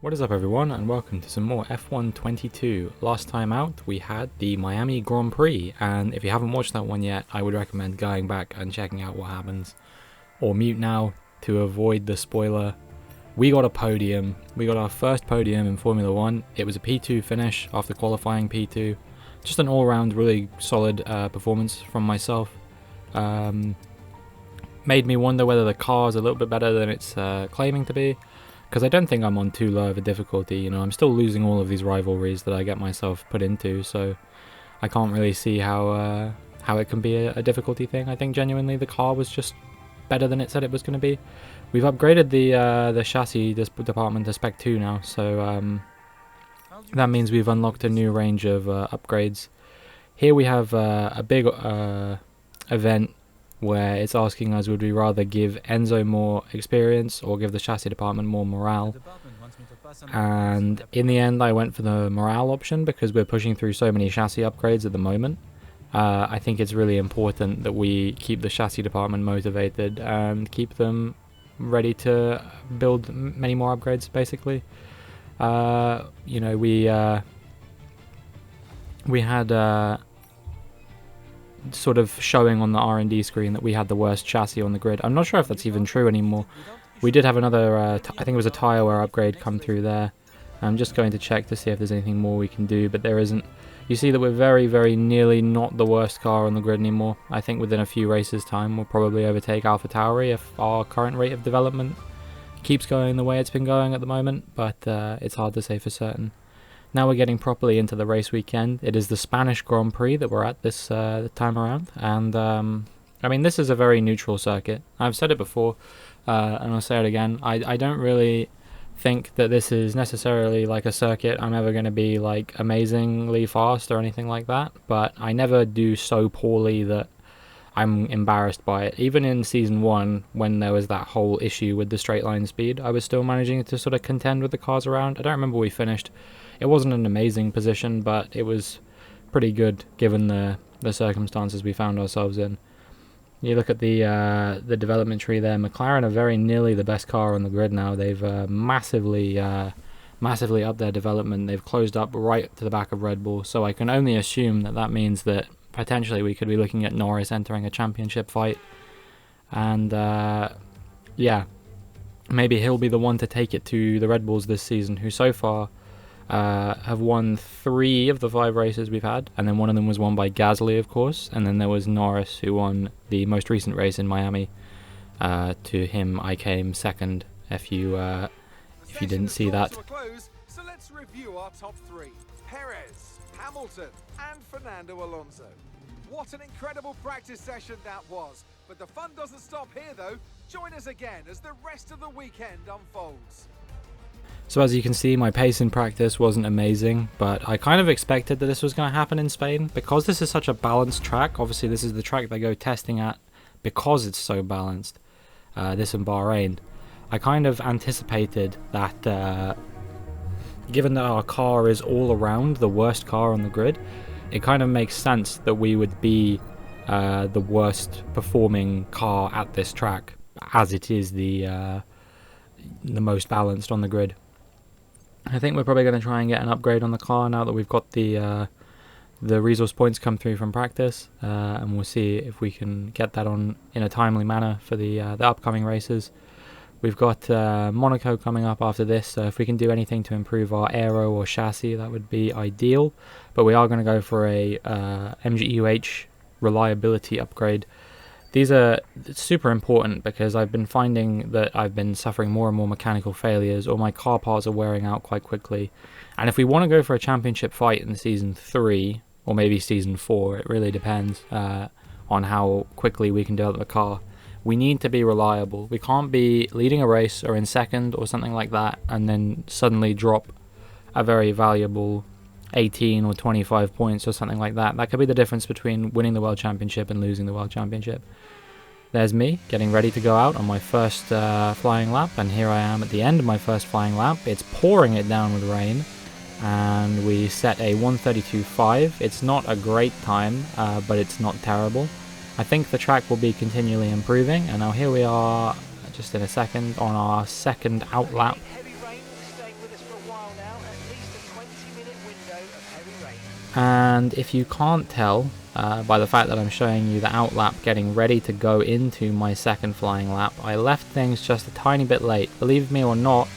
What is up everyone, and welcome to some more F1 22. Last time out we had the Miami Grand Prix, and if you haven't watched that one yet, I would recommend going back and checking out what happens. Or mute now to avoid the spoiler. We got a podium. We got our first podium in Formula 1. It was a P2 finish after qualifying P2. Just an all-round really solid performance from myself. Made me wonder whether the car is a little bit better than it's claiming to be. Because I don't think I'm on too low of a difficulty, you know, I'm still losing all of these rivalries that I get myself put into, so I can't really see how it can be a difficulty thing. I think genuinely the car was just better than it said it was going to be. We've upgraded the chassis department to Spec 2 now, so that means we've unlocked a new range of upgrades. Here we have a big event where it's asking us, would we rather give Enzo more experience or give the chassis department more morale? And in the end I went for the morale option because we're pushing through so many chassis upgrades at the moment. I think it's really important that we keep the chassis department motivated and keep them ready to build many more upgrades, basically. You know, we had sort of showing on the R&D screen that we had the worst chassis on the grid. I'm not sure if that's even true anymore. We did have another, I think it was a tyre wear upgrade come through there. I'm just going to check to see if there's anything more we can do, but there isn't. You see that we're very, very nearly not the worst car on the grid anymore. I think within a few races time we'll probably overtake AlphaTauri if our current rate of development keeps going the way it's been going at the moment, but it's hard to say for certain. Now we're getting properly into the race weekend. It is the Spanish Grand Prix that we're at this time around, and I mean, this is a very neutral circuit. I've said it before, and I'll say it again. I don't really think that this is necessarily like a circuit I'm ever going to be like amazingly fast or anything like that, but I never do so poorly that I'm embarrassed by it. Even in Season 1, when there was that whole issue with the straight line speed, I was still managing to sort of contend with the cars around. I don't remember we finished. It wasn't an amazing position, but it was pretty good given the circumstances we found ourselves in. You look at the development tree there. McLaren are very nearly the best car on the grid now. They've massively upped their development. They've closed up right to the back of Red Bull, so I can only assume that that means that potentially we could be looking at Norris entering a championship fight. And yeah, maybe he'll be the one to take it to the Red Bulls this season, who so far have won 3 of the 5 races we've had, and then one of them was won by Gasly, of course, and then there was Norris, who won the most recent race in Miami. To him I came second, if you didn't see that. So let's review our top 3. Perez, Hamilton and Fernando Alonso. What an incredible practice session that was, but the fun doesn't stop here though. Join us again as the rest of the weekend unfolds. So as you can see, my pace in practice wasn't amazing, but I kind of expected that this was going to happen in Spain. Because this is such a balanced track, obviously this is the track they go testing at because it's so balanced, this in Bahrain. I kind of anticipated that given that our car is all around the worst car on the grid, it kind of makes sense that we would be the worst performing car at this track, as it is the most balanced on the grid. I think we're probably going to try and get an upgrade on the car now that we've got the resource points come through from practice, and we'll see if we can get that on in a timely manner for the upcoming races. We've got Monaco coming up after this, so if we can do anything to improve our aero or chassis, that would be ideal. But we are going to go for a MGUH reliability upgrade. These are super important because I've been finding that I've been suffering more and more mechanical failures, or my car parts are wearing out quite quickly. And if we want to go for a championship fight in Season 3, or maybe Season 4, it really depends on how quickly we can develop the car, we need to be reliable. We can't be leading a race or in second or something like that and then suddenly drop a very valuable 18 or 25 points or something like that. That could be the difference between winning the World Championship and losing the World Championship. There's me getting ready to go out on my first flying lap, and here I am at the end of my first flying lap. It's pouring it down with rain, and we set a 1:32.5. It's not a great time, but it's not terrible. I think the track will be continually improving, and now here we are just in a second on our second out lap. while now, at least a 20-minute window of heavy rain. And if you can't tell by the fact that I'm showing you the outlap getting ready to go into my second flying lap, I left things just a tiny bit late. Believe me or not,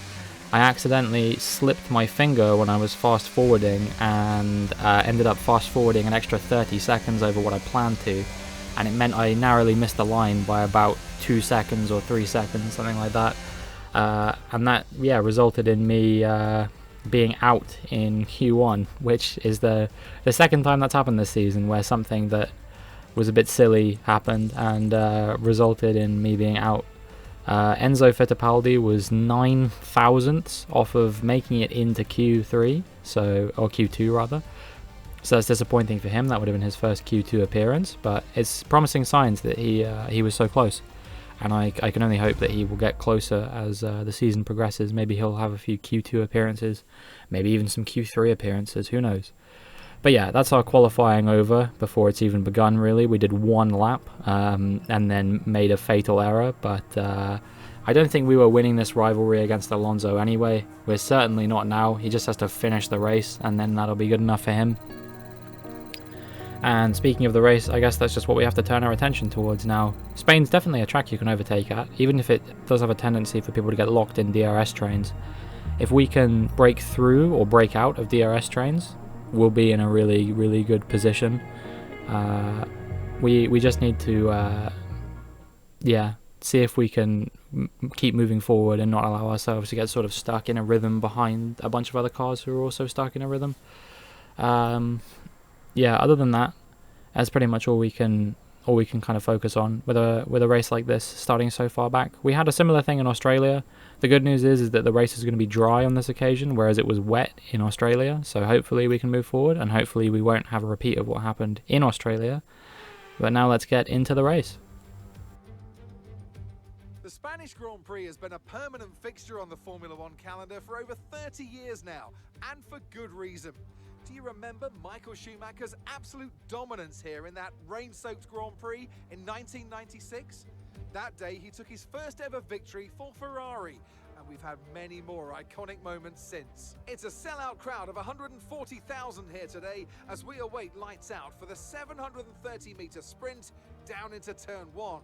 I accidentally slipped my finger when I was fast forwarding and ended up fast forwarding an extra 30 seconds over what I planned to, and it meant I narrowly missed the line by about 2 seconds or 3 seconds, something like that, and that resulted in me being out in Q1, which is the second time that's happened this season where something that was a bit silly happened and resulted in me being out. Enzo Fittipaldi was 9 thousandths off of making it into Q3, or Q2 rather. So that's disappointing for him. That would have been his first Q2 appearance, but it's promising signs that he was so close. And I can only hope that he will get closer as the season progresses. Maybe he'll have a few Q2 appearances, maybe even some Q3 appearances, who knows. But yeah, that's our qualifying over before it's even begun, really. We did one lap and then made a fatal error, but I don't think we were winning this rivalry against Alonso anyway. We're certainly not now. He just has to finish the race, and then that'll be good enough for him. And speaking of the race, I guess that's just what we have to turn our attention towards now. Spain's definitely a track you can overtake at, even if it does have a tendency for people to get locked in DRS trains. If we can break through or break out of DRS trains, we'll be in a really, really good position. We just need to, see if we can keep moving forward and not allow ourselves to get sort of stuck in a rhythm behind a bunch of other cars who are also stuck in a rhythm. Other than that, that's pretty much all we can kind of focus on with a race like this starting so far back. We had a similar thing in Australia. The good news is that the race is going to be dry on this occasion, whereas it was wet in Australia, so hopefully we can move forward, and hopefully we won't have a repeat of what happened in Australia. But now let's get into the race. The Spanish Grand Prix has been a permanent fixture on the Formula One calendar for over 30 years now, and for good reason. Do you remember Michael Schumacher's absolute dominance here in that rain-soaked Grand Prix in 1996? That day he took his first ever victory for Ferrari, and we've had many more iconic moments since. It's a sellout crowd of 140,000 here today as we await lights out for the 730-meter sprint down into Turn 1.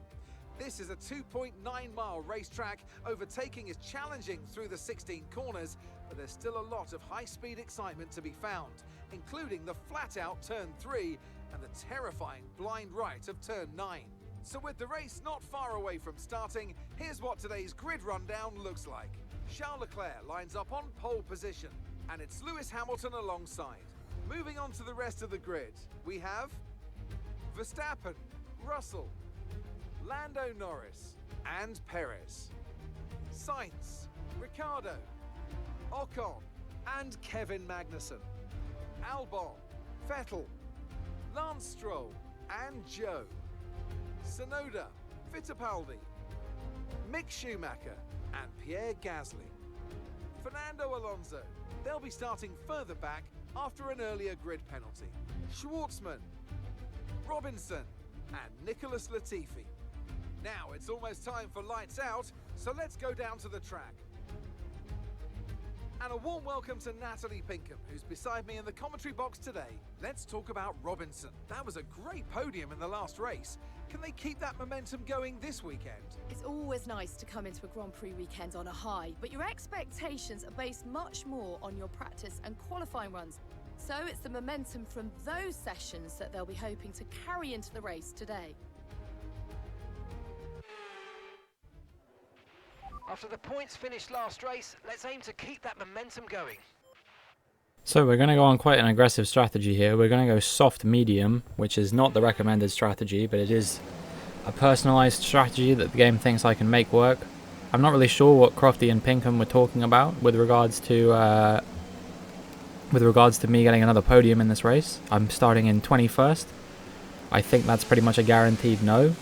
This is a 2.9-mile racetrack. Overtaking is challenging through the 16 corners, but there's still a lot of high-speed excitement to be found, including the flat-out Turn 3 and the terrifying blind right of Turn 9. So with the race not far away from starting, here's what today's grid rundown looks like. Charles Leclerc lines up on pole position, and it's Lewis Hamilton alongside. Moving on to the rest of the grid, we have Verstappen, Russell, Lando Norris, and Perez. Sainz, Ricciardo, Ocon, and Kevin Magnussen. Albon, Vettel, Lance Stroll, and Joe. Tsunoda, Fittipaldi, Mick Schumacher, and Pierre Gasly. Fernando Alonso, they'll be starting further back after an earlier grid penalty. Schwartzman, Robinson, and Nicholas Latifi. Now it's almost time for lights out, so let's go down to the track. And a warm welcome to Natalie Pinkham, who's beside me in the commentary box today. Let's talk about Robinson. That was a great podium in the last race. Can they keep that momentum going this weekend? It's always nice to come into a Grand Prix weekend on a high, but your expectations are based much more on your practice and qualifying runs. So it's the momentum from those sessions that they'll be hoping to carry into the race today. After the points finished last race, let's aim to keep that momentum going. So we're going to go on quite an aggressive strategy here. We're going to go soft medium, which is not the recommended strategy, but it is a personalized strategy that the game thinks I can make work. I'm not really sure what Crofty and Pinkham were talking about with regards to me getting another podium in this race. I'm starting in 21st. I think that's pretty much a guaranteed no.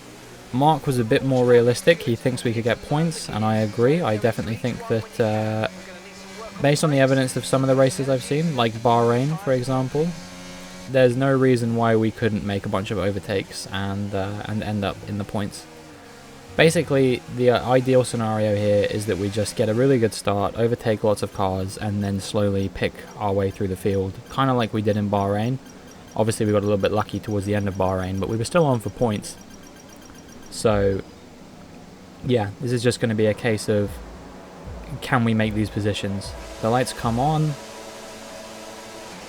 Mark was a bit more realistic. He thinks we could get points, and I agree. I definitely think that based on the evidence of some of the races I've seen, like Bahrain for example, there's no reason why we couldn't make a bunch of overtakes and end up in the points. Basically, the ideal scenario here is that we just get a really good start, overtake lots of cars, and then slowly pick our way through the field, kind of like we did in Bahrain. Obviously, we got a little bit lucky towards the end of Bahrain, but we were still on for points. So, yeah, this is just going to be a case of, can we make these positions? The lights come on,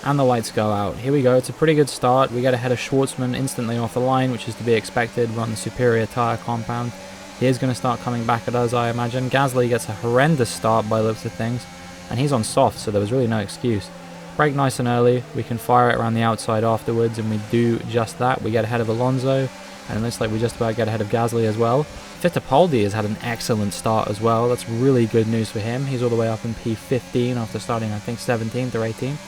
and the lights go out. Here we go, it's a pretty good start. We get ahead of Schwartzman instantly off the line, which is to be expected. We're on the superior tyre compound. He is going to start coming back at us, I imagine. Gasly gets a horrendous start by the looks of things, and he's on soft, so there was really no excuse. Brake nice and early, we can fire it around the outside afterwards, and we do just that. We get ahead of Alonso, and it looks like we just about get ahead of Gasly as well. Fittipaldi has had an excellent start as well. That's really good news for him. He's all the way up in P15 after starting, I think, 17th or 18th.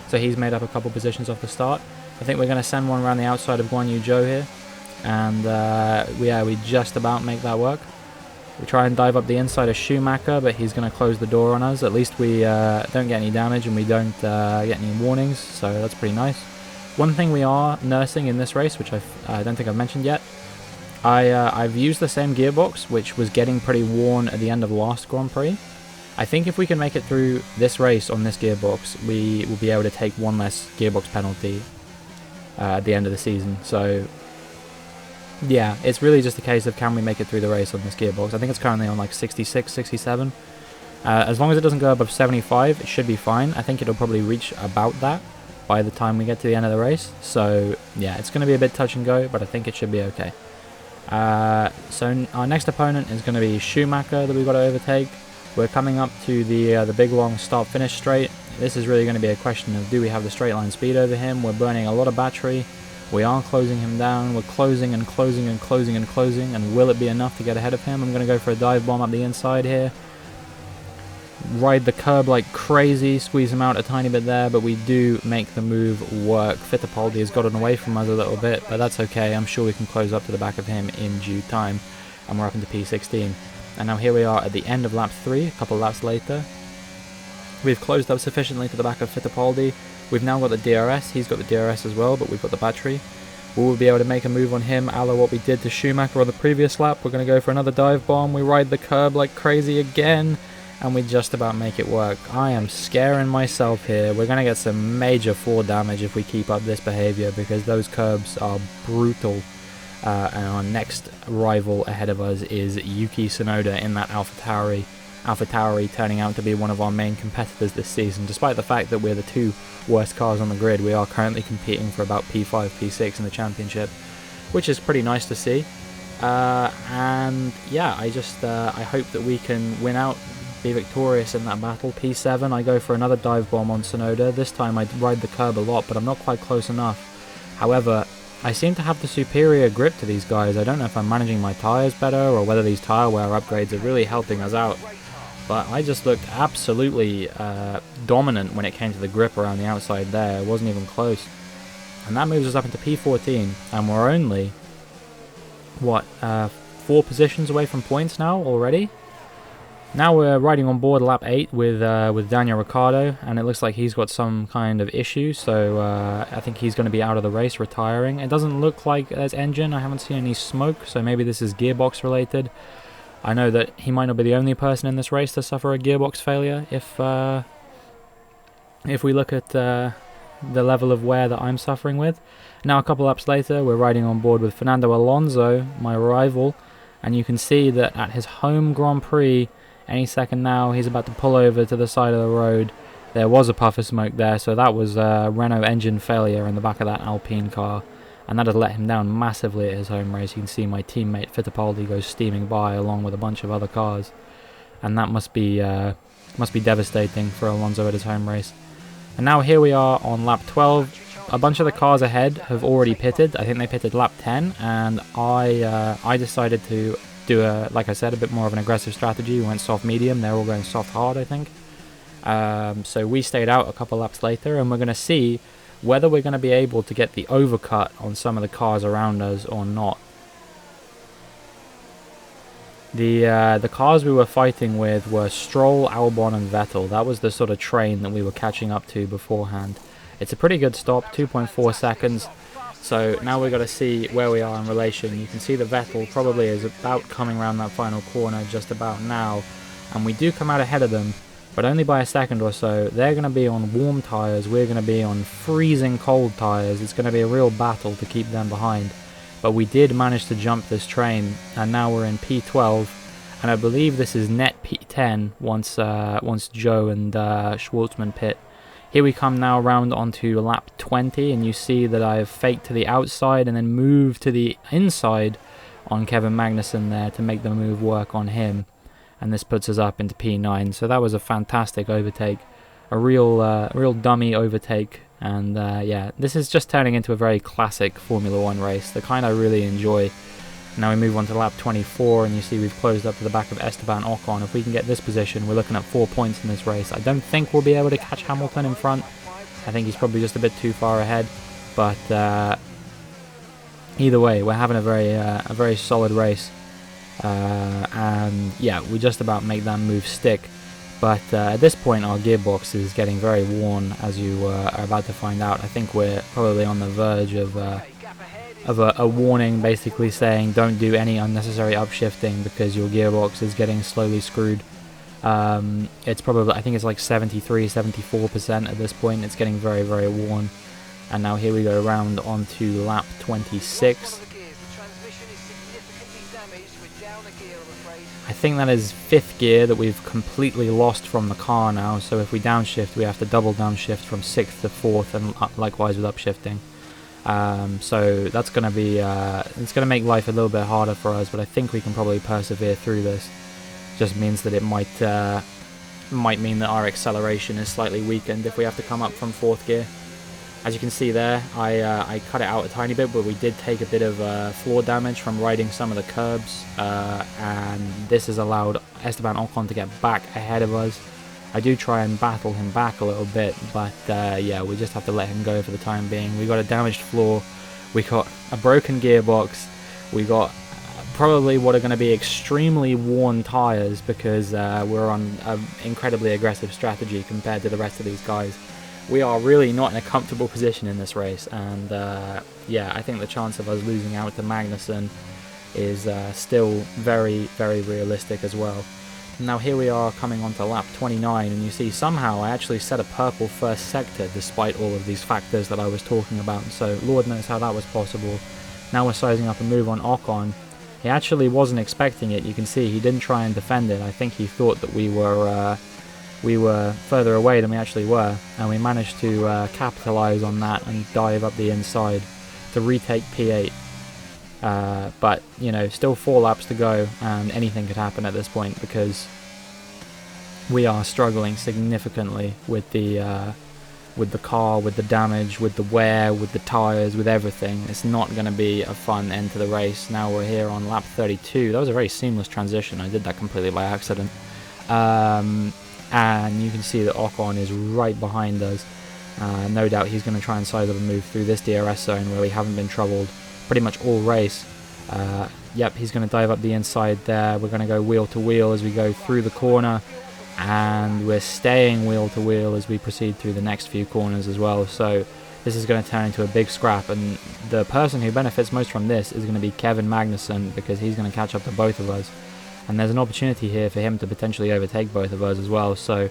So he's made up a couple positions off the start. I think we're going to send one around the outside of Guan Yu Zhou here. And yeah, we just about make that work. We try and dive up the inside of Schumacher, but he's going to close the door on us. At least we don't get any damage and we don't get any warnings, so that's pretty nice. One thing we are nursing in this race, which I don't think I've mentioned yet, I've used the same gearbox, which was getting pretty worn at the end of last Grand Prix. I think if we can make it through this race on this gearbox, we will be able to take one less gearbox penalty at the end of the season. So yeah, it's really just a case of can we make it through the race on this gearbox. I think it's currently on like 66, 67. As long as it doesn't go above 75, it should be fine. I think it'll probably reach about that by the time we get to the end of the race. So yeah, it's going to be a bit touch and go, but I think it should be okay. So our next opponent is going to be Schumacher that we've got to overtake. We're coming up to the big long start-finish straight. This is really going to be a question of, do we have the straight line speed over him? We're burning a lot of battery. We are closing him down. We're closing and closing and closing and closing. And will it be enough to get ahead of him? I'm going to go for a dive bomb up the inside here. Ride the curb like crazy. Squeeze him out a tiny bit there. But we do make the move work. Fittipaldi has gotten away from us a little bit. But that's okay. I'm sure we can close up to the back of him in due time. And we're up into P16. And now here we are at the end of lap 3. A couple laps later. We've closed up sufficiently to the back of Fittipaldi. We've now got the DRS, he's got the DRS as well, but we've got the battery. We will be able to make a move on him, a la what we did to Schumacher on the previous lap. We're going to go for another dive bomb. We ride the curb like crazy again, and we just about make it work. I am scaring myself here. We're going to get some major floor damage if we keep up this behavior, because those curbs are brutal. And our next rival ahead of us is Yuki Tsunoda in that AlphaTauri. AlphaTauri turning out to be one of our main competitors this season. Despite the fact that we're the two worst cars on the grid, we are currently competing for about P5, P6 in the championship, which is pretty nice to see. And yeah, I hope that we can win out, be victorious in that battle. P7, I go for another dive bomb on Tsunoda. This time I ride the curb a lot, but I'm not quite close enough. However, I seem to have the superior grip to these guys. I don't know if I'm managing my tyres better or whether these tyre wear upgrades are really helping us out. But I just looked absolutely dominant when it came to the grip around the outside there. It wasn't even close. And that moves us up into P14. And we're only, what, 4 positions away from points now already? Now we're riding on board lap 8 with Daniel Ricciardo. And it looks like he's got some kind of issue. So I think he's going to be out of the race, retiring. It doesn't look like there's engine. I haven't seen any smoke. So maybe this is gearbox related. I know that he might not be the only person in this race to suffer a gearbox failure if we look at the level of wear that I'm suffering with. Now a couple laps later, we're riding on board with Fernando Alonso, my rival, and you can see that at his home Grand Prix, any second now, he's about to pull over to the side of the road. There was a puff of smoke there, so that was a Renault engine failure in the back of that Alpine car. And that has let him down massively at his home race. You can see my teammate Fittipaldi goes steaming by along with a bunch of other cars. And that must be devastating for Alonso at his home race. And now here we are on lap 12. A bunch of the cars ahead have already pitted. I think they pitted lap 10. And I decided to do, like I said, a bit more of an aggressive strategy. We went soft medium. They're all going soft hard, I think. So we stayed out a couple laps later. And we're going to see whether we're going to be able to get the overcut on some of the cars around us or not. The cars we were fighting with were Stroll, Albon and Vettel. That was the sort of train that we were catching up to beforehand. It's a pretty good stop, 2.4 seconds. So now we've got to see where we are in relation. You can see the Vettel probably is about coming around that final corner just about now, and we do come out ahead of them, but only by a second or so. They're going to be on warm tyres, we're going to be on freezing cold tyres. It's going to be a real battle to keep them behind, but we did manage to jump this train, and now we're in P12, and I believe this is net P10 once Joe and Schwartzman pit. Here we come now round onto lap 20, and you see that I've faked to the outside and then moved to the inside on Kevin Magnussen there to make the move work on him, and this puts us up into P9. So that was a fantastic overtake, a real dummy overtake, and yeah, this is just turning into a very classic Formula 1 race, the kind I really enjoy. Now we move on to lap 24, and you see we've closed up to the back of Esteban Ocon. If we can get this position, we're looking at 4 points in this race. I don't think we'll be able to catch Hamilton in front. I think he's probably just a bit too far ahead, but either way, we're having a very solid race, and yeah, we just about make that move stick. But at this point, our gearbox is getting very worn, as you are about to find out. I think we're probably on the verge of a warning, basically saying don't do any unnecessary upshifting because your gearbox is getting slowly screwed. It's probably, I think it's like 73-74% at this point. It's getting very worn. And now here we go around onto lap 26. I think that is 5th gear that we've completely lost from the car now, so if we downshift we have to double downshift from 6th to 4th, and likewise with upshifting. So that's going to be, it's going to make life a little bit harder for us, but I think we can probably persevere through this. Just means that it might mean that our acceleration is slightly weakened if we have to come up from 4th gear. As you can see there, I cut it out a tiny bit, but we did take a bit of floor damage from riding some of the curbs, and this has allowed Esteban Ocon to get back ahead of us. I do try and battle him back a little bit, but yeah, we just have to let him go for the time being. We got a damaged floor, we got a broken gearbox, we got probably what are going to be extremely worn tyres because we're on an incredibly aggressive strategy compared to the rest of these guys. We are really not in a comfortable position in this race, and yeah, I think the chance of us losing out to Magnussen is still very realistic as well. Now here we are coming onto lap 29, and you see somehow I actually set a purple first sector despite all of these factors that I was talking about, so Lord knows how that was possible. Now we're sizing up a move on Ocon. He actually wasn't expecting it. You can see he didn't try and defend it. I think he thought that we were further away than we actually were, and we managed to capitalize on that and dive up the inside to retake P8. But you know, still 4 laps to go, and anything could happen at this point because we are struggling significantly with the car, with the damage, with the wear, with the tires, with everything. It's not going to be a fun end to the race. Now we're here on lap 32. That was a very seamless transition. I did that completely by accident. And you can see that Ocon is right behind us. No doubt he's going to try and size up a move through this DRS zone where we haven't been troubled pretty much all race. Yep, he's going to dive up the inside there. We're going to go wheel to wheel as we go through the corner, and we're staying wheel to wheel as we proceed through the next few corners as well. So this is going to turn into a big scrap, and the person who benefits most from this is going to be Kevin Magnussen, because he's going to catch up to both of us, and there's an opportunity here for him to potentially overtake both of us as well. So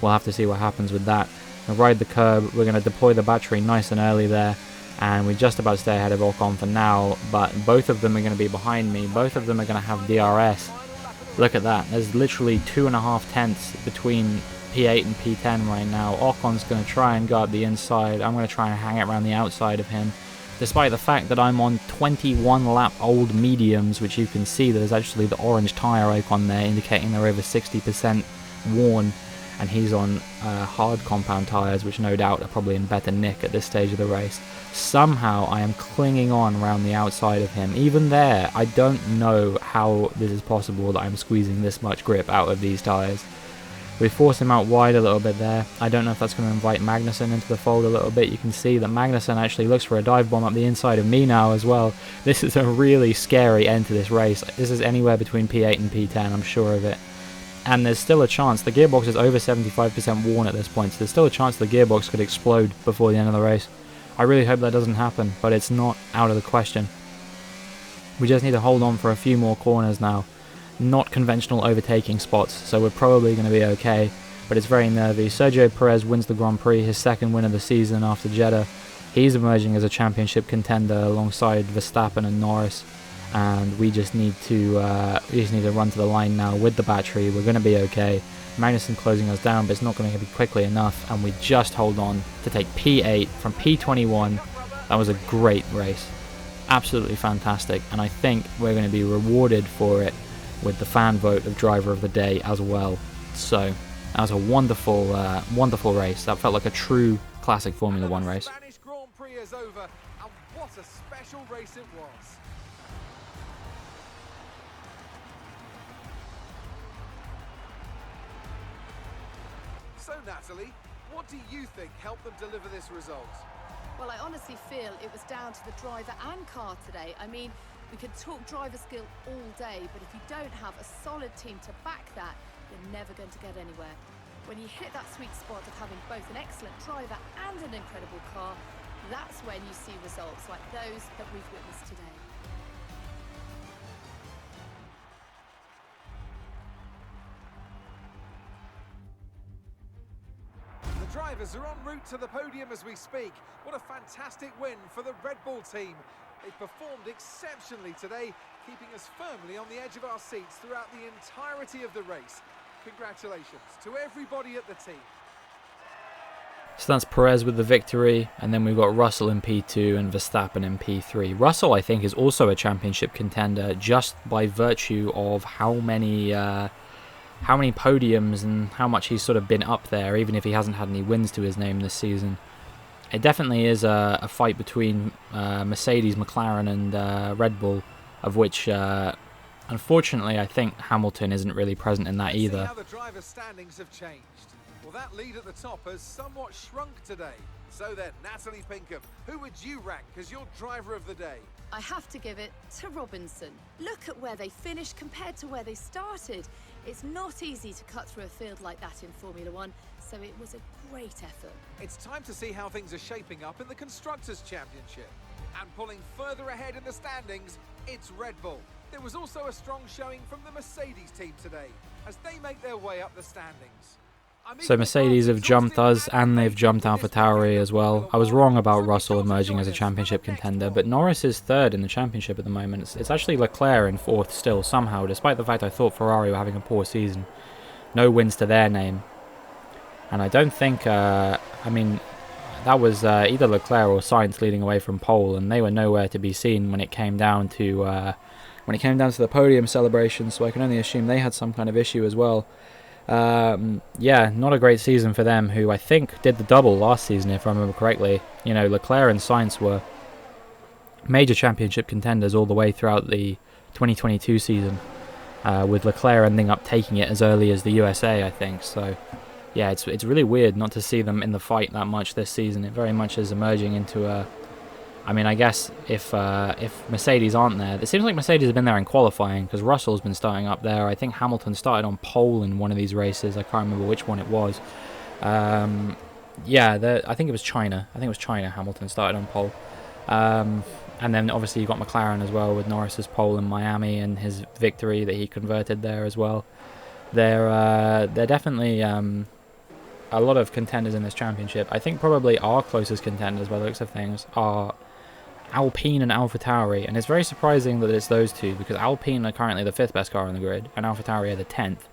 we'll have to see what happens with that. We'll ride the curb. We're going to deploy the battery nice and early there, and we just about stay ahead of Ocon for now, but both of them are going to be behind me. Both of them are going to have DRS. Look at that. There's literally 2.5 tenths between P8 and P10 right now. Ocon's going to try and go up the inside. I'm going to try and hang it around the outside of him, despite the fact that I'm on 21 lap old mediums, which you can see there's actually the orange tyre icon there indicating they're over 60% worn, and he's on hard compound tyres, which no doubt are probably in better nick at this stage of the race. Somehow I am clinging on around the outside of him. Even there, I don't know how this is possible that I'm squeezing this much grip out of these tyres. We force him out wide a little bit there. I don't know if that's going to invite Magnussen into the fold a little bit. You can see that Magnussen actually looks for a dive bomb up the inside of me now as well. This is a really scary end to this race. This is anywhere between P8 and P10, I'm sure of it. And there's still a chance. The gearbox is over 75% worn at this point, so there's still a chance the gearbox could explode before the end of the race. I really hope that doesn't happen, but it's not out of the question. We just need to hold on for a few more corners now. Not conventional overtaking spots, so we're probably going to be okay, but it's very nervy. Sergio Perez wins the Grand Prix, his second win of the season after Jeddah. He's emerging as a championship contender alongside Verstappen and Norris, and we just need to run to the line now with the battery. We're going to be okay. Magnussen closing us down, but it's not going to be quickly enough, and we just hold on to take P8 from P21. That was a great race. Absolutely fantastic, and I think we're going to be rewarded for it with the fan vote of driver of the day as well. So that was a wonderful race. That felt like a true classic Formula 1 race. Spanish Grand Prix is over, and what a special race it was. So Natalie, what do you think helped them deliver this result? Well, I honestly feel it was down to the driver and car today. I mean, we could talk driver skill all day, but if you don't have a solid team to back that, you're never going to get anywhere. When you hit that sweet spot of having both an excellent driver and an incredible car, that's when you see results like those that we've witnessed today. The drivers are en route to the podium as we speak. What a fantastic win for the Red Bull team. They performed exceptionally today, keeping us firmly on the edge of our seats throughout the entirety of the race. Congratulations to everybody at the team. So that's Perez with the victory, and then we've got Russell in P2 and Verstappen in P3. Russell, I think, is also a championship contender just by virtue of how many podiums and how much he's sort of been up there, even if he hasn't had any wins to his name this season. It definitely is a fight between Mercedes, McLaren and Red Bull, of which unfortunately I think Hamilton isn't really present in that either. See how the driver standings have changed. Well, that lead at the top has somewhat shrunk today. So then, Natalie Pinkham, who would you rank as your driver of the day? I have to give it to Robinson. Look at where they finished compared to where they started. It's not easy to cut through a field like that in Formula 1, so it was a great effort. It's time to see how things are shaping up in the Constructors' Championship. And pulling further ahead in the standings, it's Red Bull. There was also a strong showing from the Mercedes team today, as they make their way up the standings. So Mercedes have jumped us, and they've jumped AlphaTauri as well. I was wrong about Russell emerging as a championship contender, but Norris is third in the championship at the moment. It's actually Leclerc in fourth still, somehow, despite the fact I thought Ferrari were having a poor season. No wins to their name. And I don't think, that was either Leclerc or Sainz leading away from pole, and they were nowhere to be seen when it came down to the podium celebration, so I can only assume they had some kind of issue as well. Yeah, not a great season for them, who I think did the double last season, if I remember correctly. You know, Leclerc and Sainz were major championship contenders all the way throughout the 2022 season, with Leclerc ending up taking it as early as the USA, I think. So, yeah, it's really weird not to see them in the fight that much this season. It very much is emerging into a... I mean, I guess if Mercedes aren't there, it seems like Mercedes have been there in qualifying, because Russell's been starting up there. I think Hamilton started on pole in one of these races. I can't remember which one it was. Yeah, I think it was China. Hamilton started on pole. And then obviously you've got McLaren as well, with Norris's pole in Miami and his victory that he converted there as well. They're definitely a lot of contenders in this championship. I think probably our closest contenders, by the looks of things, are Alpine and AlphaTauri, and it's very surprising that it's those two, because Alpine are currently the 5th best car on the grid and AlphaTauri are the 10th.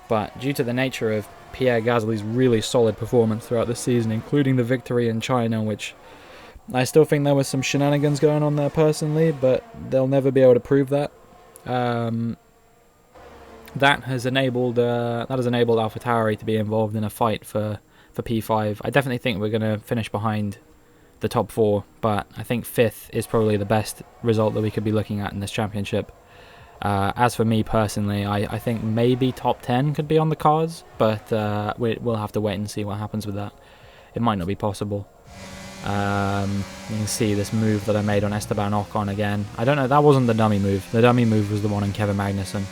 But due to the nature of Pierre Gasly's really solid performance throughout the season, including the victory in China, which I still think there was some shenanigans going on there personally, but they'll never be able to prove that. That has enabled AlphaTauri to be involved in a fight for P5. I definitely think we're going to finish behind the top 4, but I think 5th is probably the best result that we could be looking at in this championship. As for me personally, I think maybe top 10 could be on the cards, but we'll have to wait and see what happens with that. It might not be possible. You can see this move that I made on Esteban Ocon again. I don't know, that wasn't the dummy move. The dummy move was the one on Kevin Magnussen.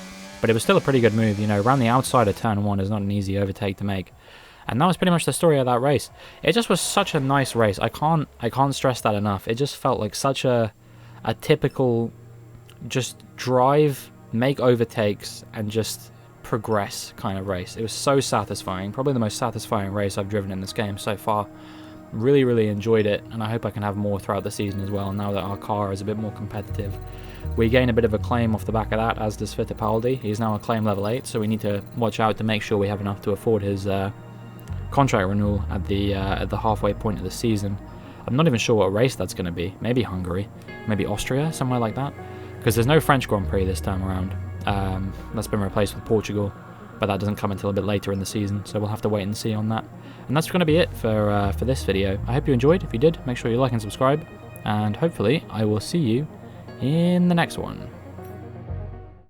But it was still a pretty good move, you know. Around the outside of turn 1 is not an easy overtake to make. And that was pretty much the story of that race. It just was such a nice race. I can't stress that enough. It just felt like such a typical just drive, make overtakes, and just progress kind of race. It was so satisfying. Probably the most satisfying race I've driven in this game so far. Really, really enjoyed it, and I hope I can have more throughout the season as well, now that our car is a bit more competitive. We gain a bit of a claim off the back of that, as does Fittipaldi. He's now a claim level 8, so we need to watch out to make sure we have enough to afford his contract renewal at the halfway point of the season. I'm not even sure what race that's going to be. Maybe Hungary, maybe Austria, somewhere like that, because there's no French Grand Prix this time around. That's been replaced with Portugal, but that doesn't come until a bit later in the season, so we'll have to wait and see on that. And that's going to be it for this video. I hope you enjoyed. If you did, make sure you like and subscribe, and hopefully I will see you in the next one.